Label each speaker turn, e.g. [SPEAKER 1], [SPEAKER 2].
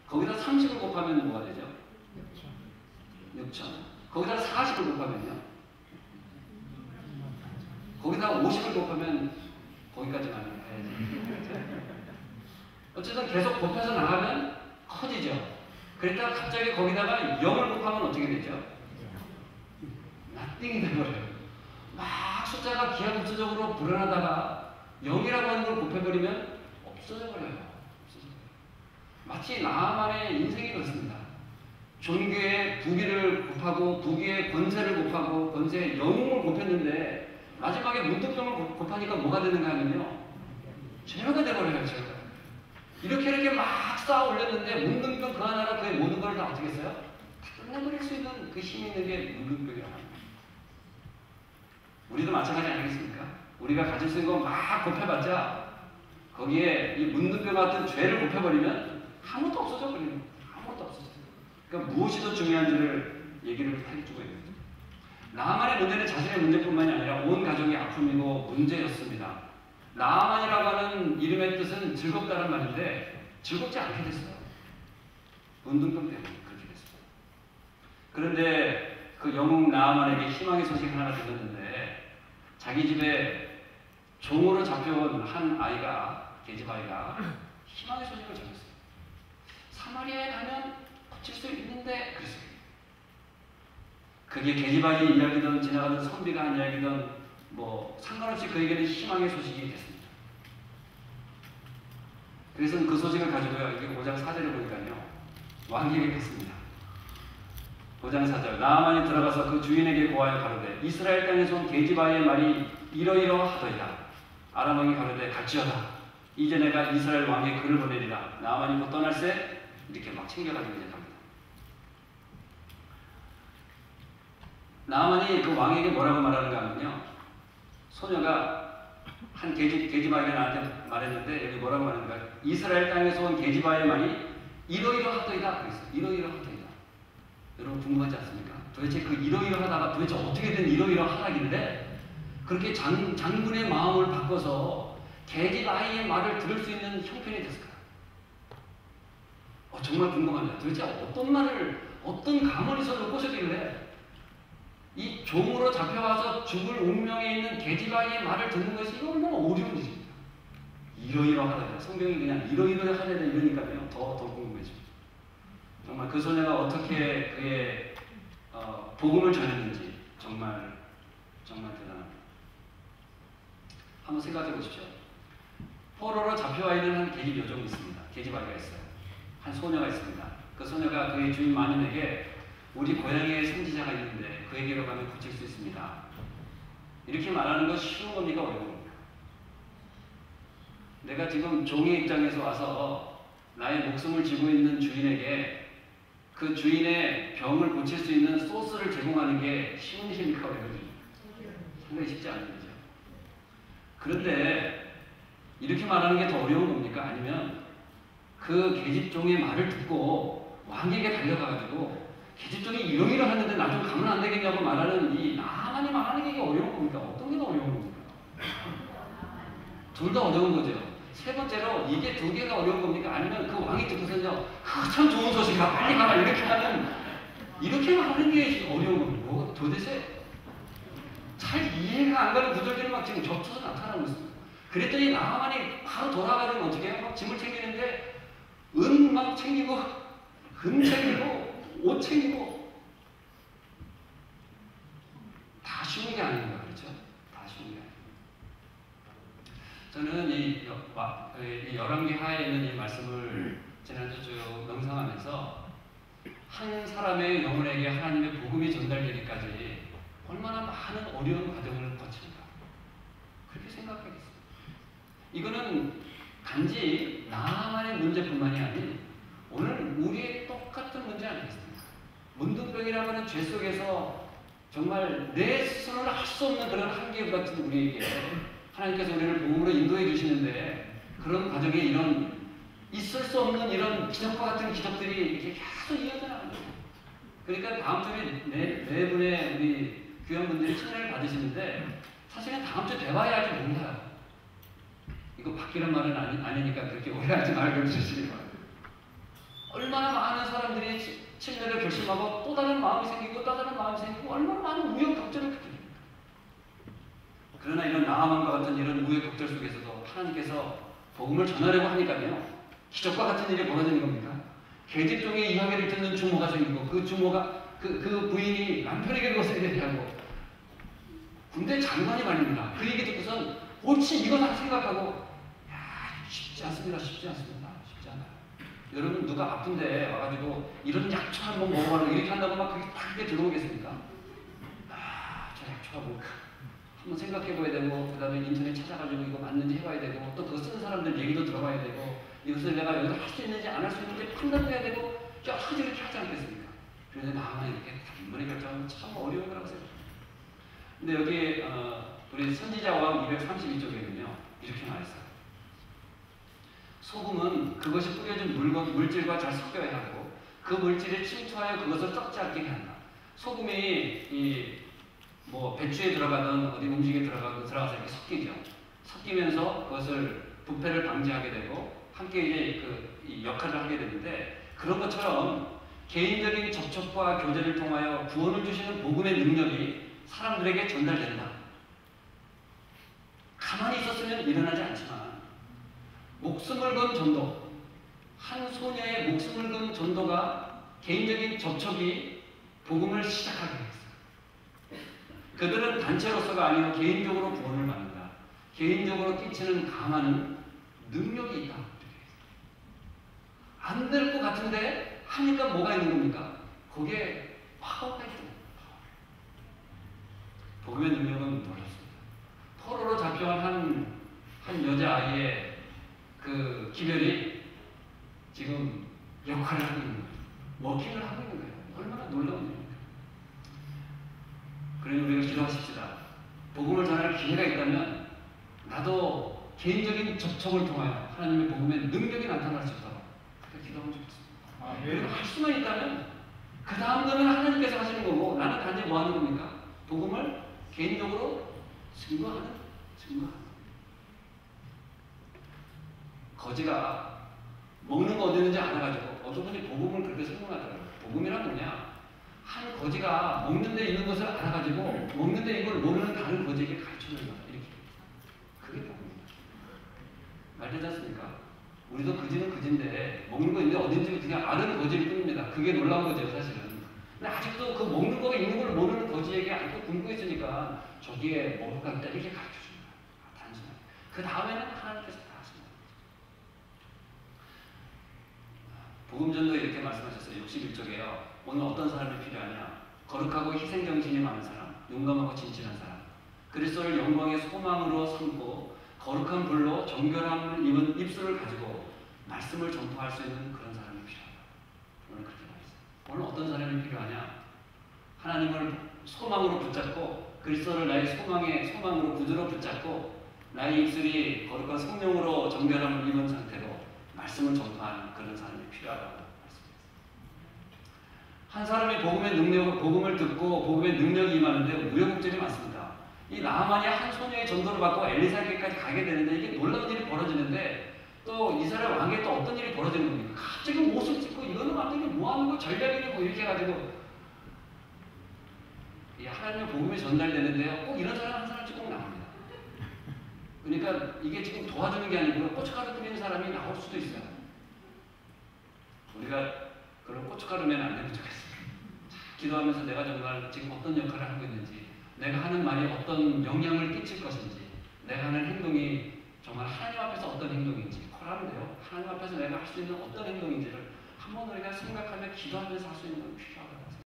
[SPEAKER 1] 거기다 30을 곱하면 뭐가 되죠? 6천. 거기다 40을 곱하면요? 거기다 50을 곱하면 거기까지만 해야지. 어쨌든 계속 곱해서 나가면 커지죠. 그랬다가 갑자기 거기다가 0을 곱하면 어떻게 되죠? 나띵이 돼버려요. 막 숫자가 기하급수적으로 불어나다가 0이라고 하는 걸 곱해버리면 없어져 버려요. 마치 나만의 인생이 그렇습니다. 종교의 부귀를 곱하고 부귀의 권세를 곱하고 권세의 영웅을 곱했는데 마지막에 문득병을 곱하니까 뭐가 되는가 하면요. 죄가 돼버려요. 죄가. 이렇게 막 쌓아 올렸는데 문득병 그 하나로 그의 모든 걸 다 어떻게 했어요? 다 끝내버릴 수 있는 그 힘이 있는 게 문득병이라고 합니다. 우리도 마찬가지 아니겠습니까? 우리가 가질 수 있는 거 막 곱해봤자 거기에 이 문득병 같은 죄를 곱해버리면 아무것도 없어져 버리는 거예요. 아무것도 없어져. 그러니까 무엇이 더 중요한지를 얘기를 해주고 있는 거죠. 나만의 문제는 자신의 문제뿐만이 아니라 온 가족의 아픔이고 문제였습니다. 나만이라고 하는 이름의 뜻은 즐겁다는 말인데 즐겁지 않게 됐어요. 문둥병 때문에 그렇게 됐어요. 그런데 그 영웅 나만에게 희망의 소식 하나가 들렸는데 자기 집에 종으로 잡혀온 한 아이가 계집 아이가 희망의 소식을 전했어요. 사마리아에 가면 고칠 수 있는데 그랬어요. 그게 계집아이 이야기든 지나가던 선비가 한 이야기든 뭐 상관없이 그에게는 희망의 소식이 됐습니다. 그래서 그 소식을 가지고요. 이게 5장 4절을 보니까요. 왕에게 갔습니다. 5장 4절 나아만이 들어가서 그 주인에게 고하여 가로되 이스라엘 땅에서 온 계집아이의 말이 이러이러하더이다. 아람 왕이 가로되 갈지어다. 이제 내가 이스라엘 왕의 글을 보내리라. 나아만이 곧 떠날새 이렇게 막 챙겨가지고 이제 갑니다. 나아만이 그 왕에게 뭐라고 말하는가 하면요. 소녀가 한 계집아이가 나한테 말했는데 여기 뭐라고 말하는가? 이스라엘 땅에서 온 계집아이의 말이 이러이러하더이다. 그랬어요. 이러이러하더이다. 여러분 궁금하지 않습니까? 도대체 그 이러이러하다가 도대체 어떻게 된 이러이러하다길래 그렇게 장군의 마음을 바꿔서 계집아이의 말을 들을 수 있는 형편이 됐을까요? 정말 궁금합니다. 도대체 어떤 말을, 어떤 가문에서 꼬셔길래 이 종으로 잡혀와서 죽을 운명에 있는 계집아이의 말을 듣는 것이 이거 얼마나 어려운 일입니다. 이러이러하다. 성경이 그냥 이러이러하다 이러니까요. 더 궁금해집니다. 정말 그 소녀가 어떻게 그의 복음을 전했는지 정말 대단합니다. 한번 생각해 보십시오. 포로로 잡혀와 있는 한 계집 여종이 있습니다. 계집아이가 있어요. 한 소녀가 있습니다. 그 소녀가 그의 주인 마님에게 우리 고향에 선지자가 있는데 그에게로 가면 고칠 수 있습니다. 이렇게 말하는 건 쉬운 겁니까? 어려운 겁니까? 내가 지금 종의 입장에서 와서 나의 목숨을 쥐고 있는 주인에게 그 주인의 병을 고칠 수 있는 소스를 제공하는 게 쉬운 일입니까? 어려운 일입니까? 상당히 쉽지 않은 일이죠. 그런데 이렇게 말하는 게 더 어려운 겁니까? 아니면 그 계집종의 말을 듣고 왕에게 달려가가지고 계집종이 이러이러 하는데 나 좀 가면 안 되겠냐고 말하는 이 나만이 말하는 게 어려운 겁니까? 어떤 게 더 어려운 겁니까? 둘 다 어려운 거죠. 세 번째로 이게 두 개가 어려운 겁니까? 아니면 그 왕이 듣고서요 참 좋은 소식이다 빨리 가라 이렇게 말하는 게 어려운 겁니다. 뭐 도대체 잘 이해가 안 가는 구절들이 막 지금 겹쳐서 나타나고 있습니다. 그랬더니 나만이 바로 돌아가면 어떻게 해요? 막 짐을 챙기는데 은 막 챙기고 금 챙기고 옷 챙기고 다 쉬운 게 아닙니다. 그렇죠? 다 쉬운 게 아닙니다. 저는 이 열왕기 하에 있는 이 말씀을 지난주 쭉 명상하면서 한 사람의 영혼에게 하나님의 복음이 전달되기까지 얼마나 많은 어려운 과정을 거칩니까? 그렇게 생각하게 됐습니다. 이거는 단지 나만의 문제뿐만이 아닌 오늘 우리의 똑같은 문제 아니겠습니까? 문둥병이라고 하는 죄 속에서 정말 내 스스로는 할 수 없는 그런 한계 같은 우리에게 하나님께서 우리를 복음으로 인도해 주시는데 그런 과정에 이런 있을 수 없는 이런 기적과 같은 기적들이 이렇게 계속 이어져 나가는 거예요. 그러니까 다음 주에 네 분의 우리 교회분들이 친례를 받으시는데 사실은 다음 주 돼봐야 할지 몰라요. 이거 바뀌는 말은 아니니까 그렇게 오해하지 말고 주시기 바랍니다. 얼마나 많은 사람들이 침례를 결심하고 또 다른 마음이 생기고 또 다른 마음이 생기고 얼마나 많은 우여곡절을 겪게 됩니까? 그러나 이런 나아만과 같은 이런 우여곡절 속에서도 하나님께서 복음을 전하려고 하니까요, 기적과 같은 일이 벌어지는 겁니다. 계집종의 이야기를 듣는 주모가 생기고 그 주모가 그 부인이 남편에게 그것을 얘기하고 군대 장관이 말입니다. 그 얘기 듣고선 옳지 이거 다 생각하고 야 쉽지 않습니다. 쉽지 않습니다. 쉽지 않아요. 여러분 누가 아픈데 와가지고 이런 약초 한번 먹어봐라 이렇게 한다고 막 그게 딱 들어오겠습니까? 저 약초가 뭘까? 한번 생각해봐야 되고 그 다음에 인터넷 찾아가지고 이거 맞는지 해봐야 되고 또 그거 쓰는 사람들 얘기도 들어봐야 되고 이것을 내가 여기서 할 수 있는지 안 할 수 있는지 판단해야 되고 여러 가지 이렇게 하지 않겠습니까? 그런데 마음에 이렇게 단번에 결정하면 참 어려운 거라고 생각합니다. 근데 여기 우리 선지자왕 232쪽에는요 이렇게 말했어요. 소금은 그것이 뿌려진 물질과 잘 섞여야 하고 그 물질에 침투하여 그것을 썩지 않게 해야 한다. 소금이 뭐 배추에 들어가든 어디 음식에 들어가서 이렇게 섞이죠. 섞이면서 그것을 부패를 방지하게 되고 함께 이제 이 역할을 하게 되는데 그런 것처럼 개인적인 접촉과 교제를 통하여 구원을 주시는 복음의 능력이 사람들에게 전달된다. 가만히 있었으면 일어나지 않지만 목숨을 건 전도, 한 소녀의 목숨을 건 전도가 개인적인 접촉이 복음을 시작하게 했어요. 그들은 단체로서가 아니라 개인적으로 구원을 받는다. 개인적으로 끼치는 강한 능력이 있다. 안 될 것 같은데 하니까 뭐가 있는 겁니까? 거기에 파워가 있습니다. 복음의 능력은 놀랍습니다. 포로로 잡혀간 한 여자아이의 그 기별이 지금 역할을 하고 있는 거예요. 워킹을 하고 있는 거예요. 얼마나 놀라운 일입니까? 그러니 우리가 기도하십시다. 복음을 전할 기회가 있다면 나도 개인적인 접촉을 통하여 하나님의 복음의 능력이 나타날 수 있도록 그렇게 기도하면 좋겠습니다. 그리고 할 수만 있다면 그 다음 거는 하나님께서 하시는 거고 나는 단지 뭐 하는 겁니까? 복음을 개인적으로 증거하는. 거지가 먹는 거 어디 있는지 알아가지고 어떤 분이 복음을 그렇게 설명하더라고요. 복음이란 뭐냐? 한 거지가 먹는 데 있는 것을 알아가지고 먹는 데 이걸 모르는 다른 거지에게 가르쳐주는 거다. 이렇게. 그게 복음입니다. 말되지 않습니까? 우리도 거지는 거지인데 먹는 거 있는데 어딘지 그냥 아는 거지일 뿐입니다. 그게 놀라운 거죠, 사실은. 근데 아직도 그 먹는 거가 있는 걸 모르는 거지에게 아직도 굶고 있으니까 저기에 먹을 거 있다 이렇게 가르쳐주는 거예요. 단순하게. 그 다음에는 하나님께서 다 하십니다. 복음전도에 이렇게 말씀하셨어요. 61쪽에요. 오늘 어떤 사람이 필요하냐? 거룩하고 희생정신이 많은 사람, 용감하고 진실한 사람, 그리스도를 영광의 소망으로 삼고 거룩한 불로 정결함을 입은 입술을 가지고 말씀을 전파할 수 있는 그런 사람이 필요하다. 오늘 그렇게 말했어요. 오늘 어떤 사람이 필요하냐? 하나님을 소망으로 붙잡고 그리스도를 나의 소망으로 구주로 붙잡고 나의 입술이 거룩한 성령으로 정결함을 입은 상태로 말씀을 전파하는 그런 사람이 필요하다고 말씀했습니다. 한 사람이 복음을 듣고 복음의 능력이 임하는데 우여곡절이 많습니다. 이 나아만이 한 소녀의 전도를 받고 엘리사에게까지 가게 되는데 이게 놀라운 일이 벌어지는데 또 이스라엘 왕에 또 어떤 일이 벌어지는 겁니까? 갑자기 옷을 찢고 이거는 완전히 뭐하는 거 전략이고 이렇게 해가지고 이 하나님의 복음이 전달되는데요. 꼭 이런 사람 한 사람씩 꼭 나옵니다. 그러니까 이게 지금 도와주는 게 아니고 고춧가루 뿌리는 사람이 나올 수도 있어요. 우리가 그런 고춧가루면 안 되면 좋겠습니다. 기도하면서 내가 정말 지금 어떤 역할을 하고 있는지, 내가 하는 말이 어떤 영향을 끼칠 것인지, 내가 하는 행동이 정말 하나님 앞에서 어떤 행동인지, 하나님 앞에서 내가 할 수 있는 어떤 행동인지를 한번 우리가 생각하며 기도하면서 할 수 있는 건 필요하거든요.